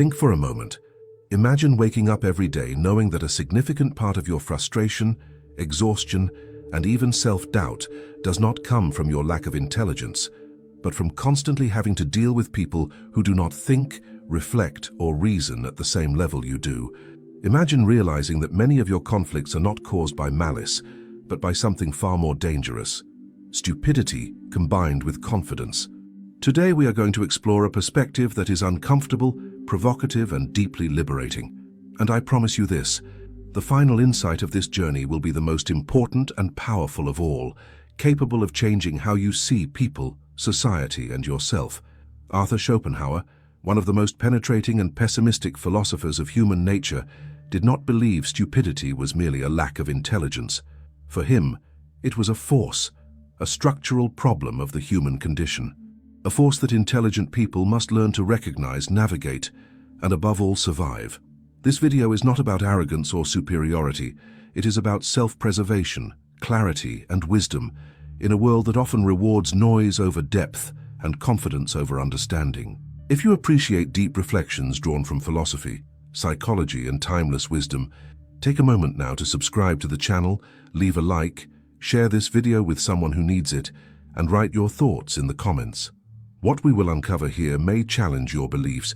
Think for a moment. Imagine waking up every day knowing that a significant part of your frustration, exhaustion, and even self-doubt does not come from your lack of intelligence, but from constantly having to deal with people who do not think, reflect, or reason at the same level you do. Imagine realizing that many of your conflicts are not caused by malice, but by something far more dangerous: stupidity combined with confidence. Today we are going to explore a perspective that is uncomfortable, provocative, and deeply liberating. And I promise you this: the final insight of this journey will be the most important and powerful of all, capable of changing how you see people, society, and yourself. Arthur Schopenhauer, one of the most penetrating and pessimistic philosophers of human nature, did not believe stupidity was merely a lack of intelligence. For him, it was a force, a structural problem of the human condition. A force that intelligent people must learn to recognize, navigate, and above all survive. This video is not about arrogance or superiority. It is about self-preservation, clarity, and wisdom in a world that often rewards noise over depth and confidence over understanding. If you appreciate deep reflections drawn from philosophy, psychology, and timeless wisdom, take a moment now to subscribe to the channel, leave a like, share this video with someone who needs it, and write your thoughts in the comments. What we will uncover here may challenge your beliefs,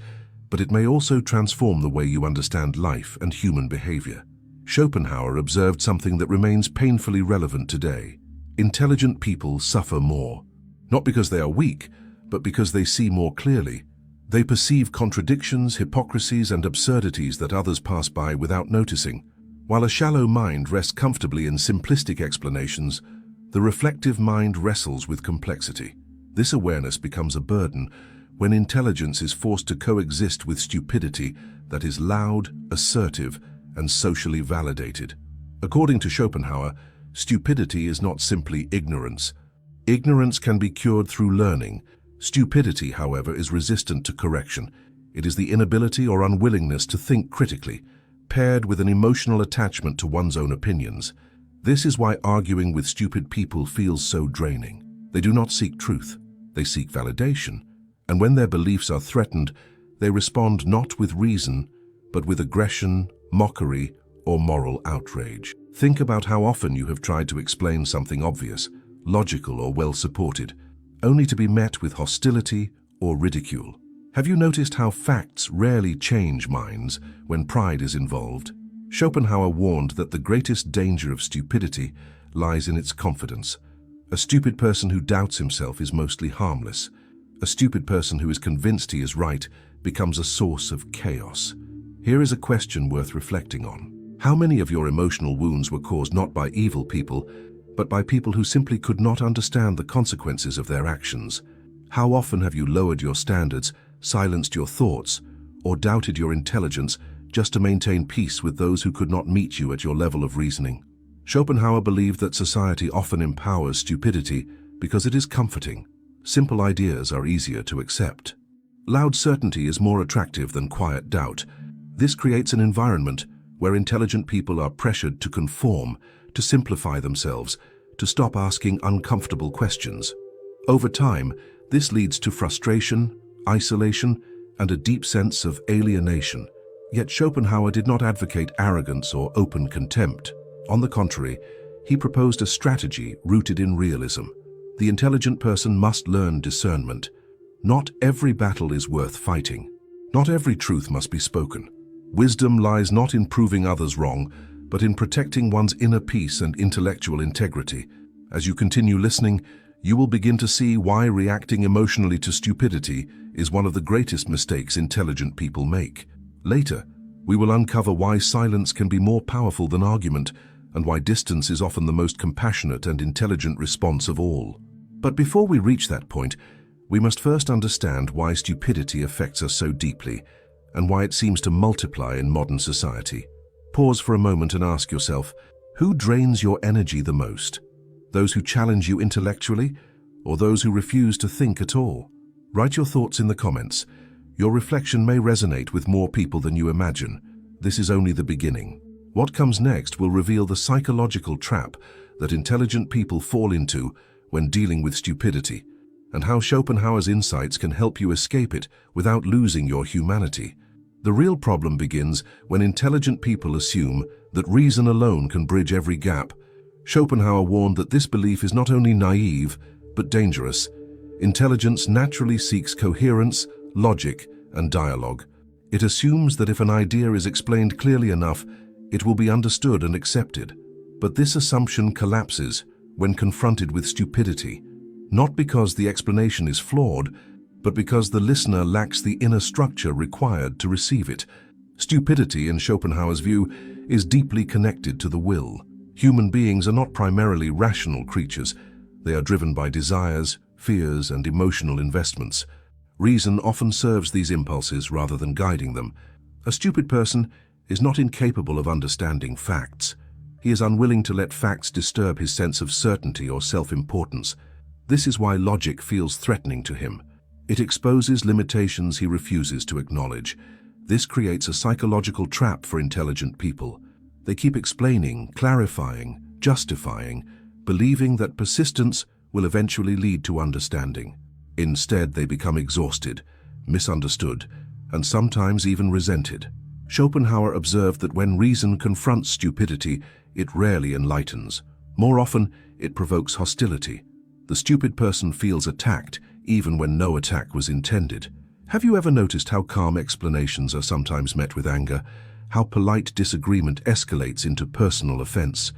but it may also transform the way you understand life and human behavior. Schopenhauer observed something that remains painfully relevant today. Intelligent people suffer more, not because they are weak, but because they see more clearly. They perceive contradictions, hypocrisies, and absurdities that others pass by without noticing. While a shallow mind rests comfortably in simplistic explanations, the reflective mind wrestles with complexity. This awareness becomes a burden when intelligence is forced to coexist with stupidity that is loud, assertive, and socially validated. According to Schopenhauer, stupidity is not simply ignorance. Ignorance can be cured through learning. Stupidity, however, is resistant to correction. It is the inability or unwillingness to think critically, paired with an emotional attachment to one's own opinions. This is why arguing with stupid people feels so draining. They do not seek truth. They seek validation. And when their beliefs are threatened, they respond not with reason, but with aggression, mockery, or moral outrage. Think about how often you have tried to explain something obvious, logical, or well-supported, only to be met with hostility or ridicule. Have you noticed how facts rarely change minds when pride is involved? Schopenhauer warned that the greatest danger of stupidity lies in its confidence. A stupid person who doubts himself is mostly harmless. A stupid person who is convinced he is right becomes a source of chaos. Here is a question worth reflecting on. How many of your emotional wounds were caused not by evil people, but by people who simply could not understand the consequences of their actions? How often have you lowered your standards, silenced your thoughts, or doubted your intelligence just to maintain peace with those who could not meet you at your level of reasoning? Schopenhauer believed that society often empowers stupidity because it is comforting. Simple ideas are easier to accept. Loud certainty is more attractive than quiet doubt. This creates an environment where intelligent people are pressured to conform, to simplify themselves, to stop asking uncomfortable questions. Over time, this leads to frustration, isolation, and a deep sense of alienation. Yet Schopenhauer did not advocate arrogance or open contempt. On the contrary, he proposed a strategy rooted in realism. The intelligent person must learn discernment. Not every battle is worth fighting. Not every truth must be spoken. Wisdom lies not in proving others wrong, but in protecting one's inner peace and intellectual integrity. As you continue listening, you will begin to see why reacting emotionally to stupidity is one of the greatest mistakes intelligent people make. Later, we will uncover why silence can be more powerful than argument, and why distance is often the most compassionate and intelligent response of all. But before we reach that point, we must first understand why stupidity affects us so deeply, and why it seems to multiply in modern society. Pause for a moment and ask yourself, who drains your energy the most? Those who challenge you intellectually, or those who refuse to think at all? Write your thoughts in the comments. Your reflection may resonate with more people than you imagine. This is only the beginning. What comes next will reveal the psychological trap that intelligent people fall into when dealing with stupidity, and how Schopenhauer's insights can help you escape it without losing your humanity. The real problem begins when intelligent people assume that reason alone can bridge every gap. Schopenhauer warned that this belief is not only naive, but dangerous. Intelligence naturally seeks coherence, logic, and dialogue. It assumes that if an idea is explained clearly enough, it will be understood and accepted. But this assumption collapses when confronted with stupidity, not because the explanation is flawed, but because the listener lacks the inner structure required to receive it. Stupidity, in Schopenhauer's view, is deeply connected to the will. Human beings are not primarily rational creatures. They are driven by desires, fears, and emotional investments. Reason often serves these impulses rather than guiding them. A stupid person is not incapable of understanding facts. He is unwilling to let facts disturb his sense of certainty or self-importance. This is why logic feels threatening to him. It exposes limitations he refuses to acknowledge. This creates a psychological trap for intelligent people. They keep explaining, clarifying, justifying, believing that persistence will eventually lead to understanding. Instead, they become exhausted, misunderstood, and sometimes even resented. Schopenhauer observed that when reason confronts stupidity, it rarely enlightens. More often, it provokes hostility. The stupid person feels attacked, even when no attack was intended. Have you ever noticed how calm explanations are sometimes met with anger? How polite disagreement escalates into personal offense?